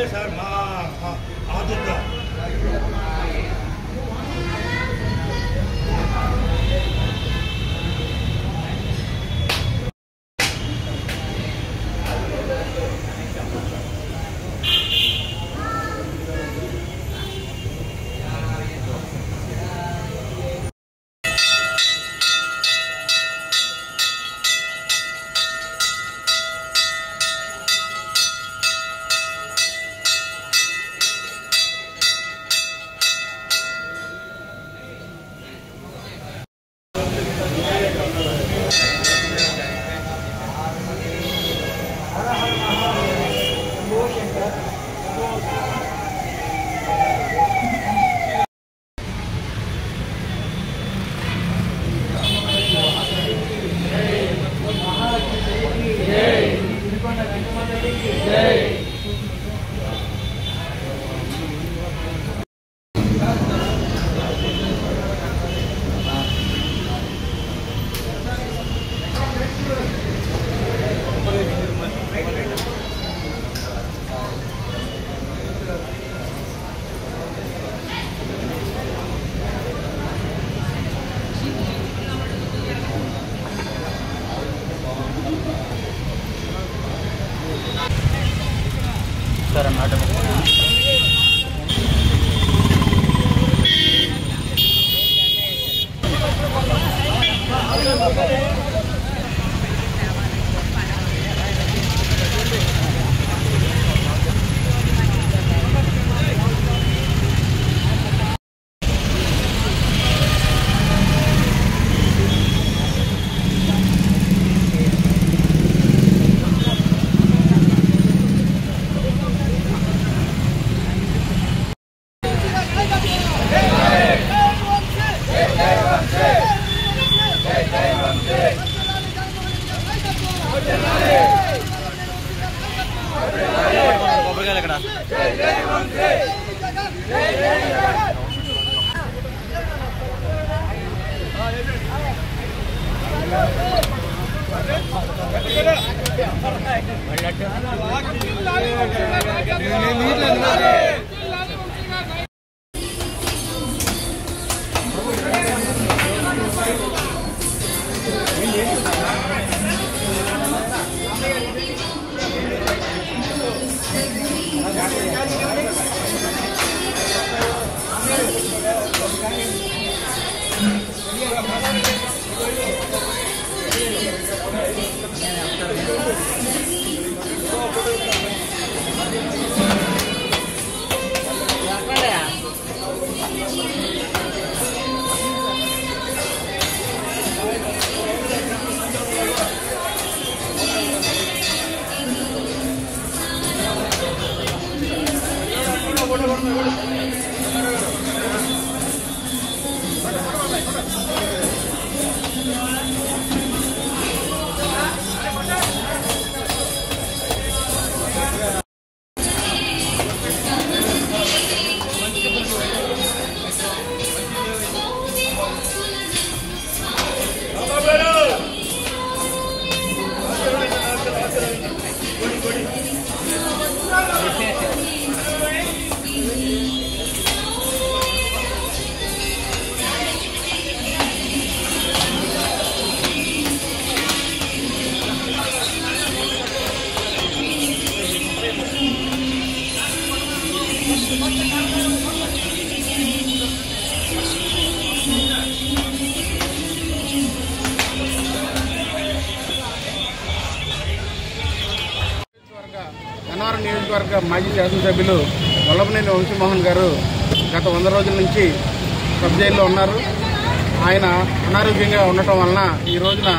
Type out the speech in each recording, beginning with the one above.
Sir आदत నియోజకవర్గ మాజీ శాసనసభ్యులు వల్లభనేని వంశీమోహన్ గారు గత 100 రోజుల నుంచి సబ్ జైల్లో ఉన్నారు. ఆయన అనారోగ్యంగా ఉండటం వలన ఈ రోజున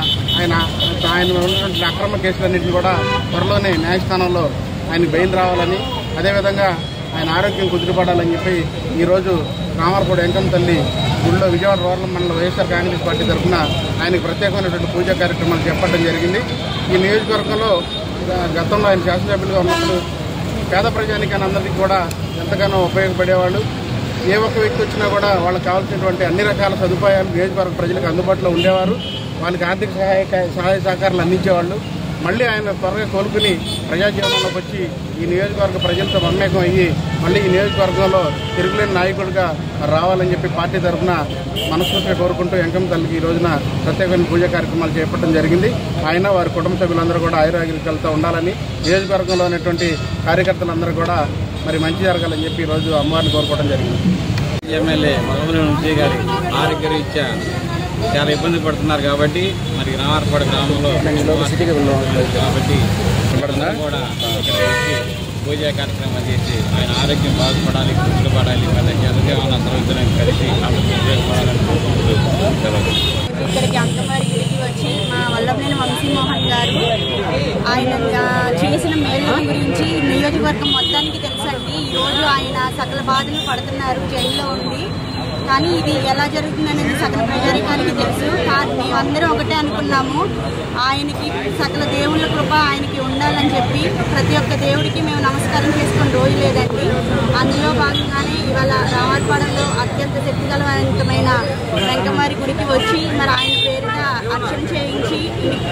ఆయన ఉన్నటువంటి అక్రమ కేసులన్నింటినీ కూడా త్వరలోనే న్యాయస్థానంలో ఆయన బెయిల్ రావాలని, అదేవిధంగా ఆయన ఆరోగ్యం కుదిరిపడాలని చెప్పి ఈరోజు రామారపూడి వెంకమ్మ తల్లి గుడిలో విజయవాడ రూరల్ మండల వైఎస్ఆర్ కాంగ్రెస్ పార్టీ తరఫున ఆయనకు ప్రత్యేకమైనటువంటి పూజా కార్యక్రమాలు చేపట్టడం జరిగింది. ఈ నియోజకవర్గంలో గతంలో ఆయన శాసనసభ్యులుగా ఉన్నప్పుడు పేద ప్రజానికాన్ని అందరికీ కూడా ఎంతగానో ఉపయోగపడేవాళ్ళు. ఏ ఒక్క వ్యక్తి వచ్చినా కూడా వాళ్ళకి కావాల్సినటువంటి అన్ని రకాల సదుపాయాలు నియోజకవర్గ ప్రజలకు అందుబాటులో ఉండేవారు. వాళ్ళకి ఆర్థిక సహాయ సహకారాలు అందించేవాళ్ళు. మళ్ళీ ఆయన త్వరగా కోలుకుని ప్రజాజీవనంలోకి వచ్చి ఈ నియోజకవర్గ ప్రజలతో మమేకం అయ్యి మళ్ళీ ఈ నియోజకవర్గంలో తిరుగులేని నాయకుడిగా రావాలని చెప్పి పార్టీ తరఫున మనస్ఫూర్తిగా కోరుకుంటూ వెంకమ్మ తల్లికి ఈ రోజున ప్రత్యేకమైన పూజా కార్యక్రమాలు చేపట్టడం జరిగింది. ఆయన వారి కుటుంబ సభ్యులందరూ కూడా ఆయురారోగ్యాలతో ఉండాలని, నియోజకవర్గంలో ఉన్నటువంటి కార్యకర్తలందరూ కూడా మరి మంచి జరగాలని చెప్పి ఈరోజు అమ్మవారిని కోరుకోవడం జరిగింది. ఎమ్మెల్యే వల్లభనేని వంశీ గారి ఆరోగ్యరీత్యా చాలా ఇబ్బంది పడుతున్నారు కాబట్టి మరి రామారపూడి గ్రామంలో కాబట్టి కూడా ఇక్కడ వచ్చి పూజా కార్యక్రమం చేసి ఆయన ఆరోగ్యం బాగుపడాలి, కుదురుపడాలి, వాళ్ళ జనజీవనం కలిసి ఉపయోగపడాలని కోరుకుంటూ ఇక్కడికి అంకమారి గుడికి వచ్చి మా వల్లభనేని వంశీమోహన్ గారు ఆయన చేసిన మేలు గురించి నియోజకవర్గం మొత్తానికి తెలుసండి. ఈరోజు ఆయన సకల బాధలు పడుతున్నారు జైల్లో ఉండి. కానీ ఇది ఎలా జరుగుతుందనేది సకల ప్రజానికానికి తెలుసు. మేమందరం ఒకటే అనుకున్నాము, ఆయనకి సకల దేవుళ్ళ కృప ఆయనకి ఉండాలని చెప్పి ప్రతి ఒక్క దేవుడికి మేము నమస్కారం చేసుకుని రోజు లేదండి. అందులో భాగంగానే ఇవాళ రామారపాడంలో అత్యంత శక్తివంతమైన వెంకమారి గుడికి వచ్చి మరి ఆయన పేరున అర్చన చేయించి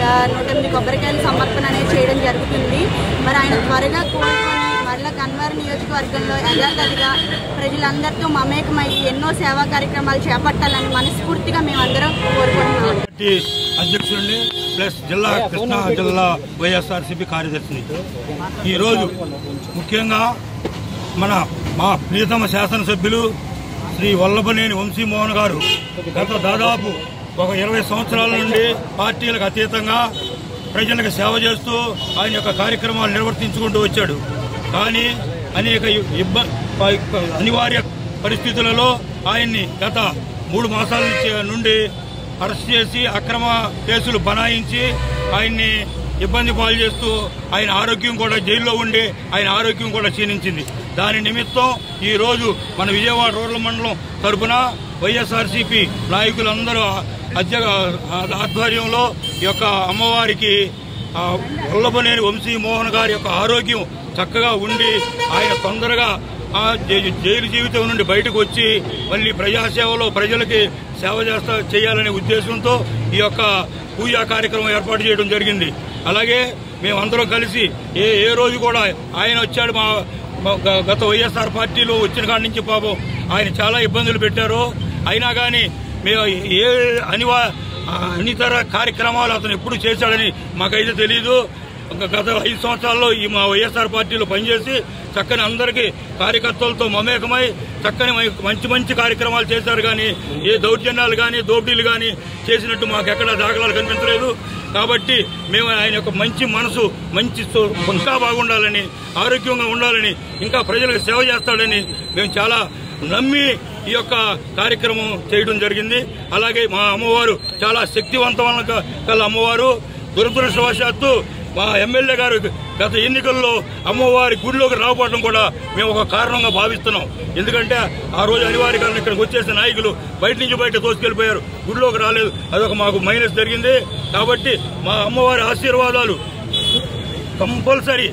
108 కొబ్బరికాయల సమర్పణ అనేది చేయడం జరుగుతుంది. మరి ఆయన త్వరగా కోరుకొని మరలా కన్వారి నియోజకవర్గంలో యథాతథిగా ప్రజలందరితో మమేకమయ్యి ఎన్నో సేవా కార్యక్రమాలు చేపట్టాలని మనస్ఫూర్తిగా మేమందరం కోరుకుంటున్నాం. అధ్యక్షుడిని ప్లస్ కృష్ణా జిల్లా వైఎస్ఆర్సీపీ కార్యదర్శిని. ఈరోజు ముఖ్యంగా మా ప్రియతమ శాసనసభ్యులు శ్రీ వల్లభనేని వంశీమోహన్ గారు గత దాదాపు ఒక 20 సంవత్సరాల నుండి పార్టీలకు అతీతంగా ప్రజలకు సేవ చేస్తూ ఆయన యొక్క కార్యక్రమాలు నిర్వర్తించుకుంటూ వచ్చాడు. కానీ అనేక అనివార్య పరిస్థితులలో ఆయన్ని గత 3 మాసాల నుండి అరెస్ట్ చేసి అక్రమ కేసులు బనాయించి ఆయన్ని ఇబ్బంది పాలు చేస్తూ ఆయన ఆరోగ్యం కూడా జైల్లో ఉండి ఆయన ఆరోగ్యం కూడా క్షీణించింది. దాని నిమిత్తం ఈరోజు మన విజయవాడ రూరల్ మండలం తరఫున వైఎస్ఆర్సీపీ నాయకులందరూ ఆధ్వర్యంలో ఈ యొక్క అమ్మవారికి వల్లభనేని వంశీమోహన్ గారి యొక్క ఆరోగ్యం చక్కగా ఉండి ఆయన తొందరగా జైలు జీవితం నుండి బయటకు వచ్చి మళ్ళీ ప్రజాసేవలో ప్రజలకి సేవ చేయాలనే ఉద్దేశంతో ఈ యొక్క పూజా కార్యక్రమం ఏర్పాటు చేయడం జరిగింది. అలాగే మేమందరం కలిసి ఏ రోజు కూడా ఆయన వచ్చాడు గత వైఎస్ఆర్ పార్టీలో వచ్చిన కాడి నుంచి పాపం ఆయన చాలా ఇబ్బందులు పెట్టారు. అయినా కానీ మేము అనితర కార్యక్రమాలు అతను ఎప్పుడు చేశాడని మాకైతే తెలీదు. గత 5 సంవత్సరాల్లో ఈ మా వైఎస్ఆర్ పార్టీలో పనిచేసి చక్కని అందరికీ కార్యకర్తలతో మమేకమై చక్కని మంచి కార్యక్రమాలు చేశారు. కానీ ఏ దౌర్జన్యాలు కానీ దోపిడీలు కానీ చేసినట్టు మాకు ఎక్కడ దాఖలాలు కనిపించలేదు. కాబట్టి మేము ఆయన యొక్క మంచి మనసు ఇంకా బాగుండాలని, ఆరోగ్యంగా ఉండాలని, ఇంకా ప్రజలకు సేవ చేస్తాడని మేము చాలా నమ్మి ఈ యొక్క కార్యక్రమం చేయడం జరిగింది. అలాగే మా అమ్మవారు చాలా శక్తివంతమైన గల అమ్మవారు. దురదృష్టవశాత్తు మా ఎమ్మెల్యే గారు గత ఎన్నికల్లో అమ్మవారి గుడిలోకి రాకపోవడం కూడా మేము ఒక కారణంగా భావిస్తున్నాం. ఎందుకంటే ఆ రోజు అనివార్యంగా ఇక్కడికి వచ్చేసిన నాయకులు బయట తోసుకెళ్లిపోయారు, గుడిలోకి రాలేదు. అదొక మాకు మైనస్ జరిగింది. కాబట్టి మా అమ్మవారి ఆశీర్వాదాలు కంపల్సరీ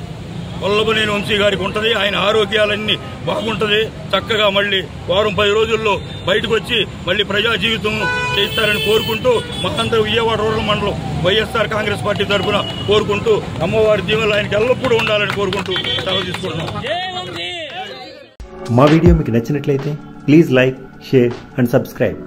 వల్లభనేని వంశీ గారికి ఉంటుంది. ఆయన ఆరోగ్యాలన్నీ బాగుంటుంది. చక్కగా మళ్ళీ 10 రోజుల్లో బయటకు వచ్చి మళ్ళీ ప్రజా జీవితం చేస్తారని కోరుకుంటూ మనందరూ విజయవాడ రూరల్ మండలం వైఎస్ఆర్ కాంగ్రెస్ పార్టీ తరఫున కోరుకుంటూ అమ్మవారి దీవెనలు ఆయనకి ఎల్లప్పుడూ ఉండాలని కోరుకుంటూ సెలవు తీసుకుంటున్నాం. మా వీడియో మీకు నచ్చినట్లయితే please like, share and subscribe.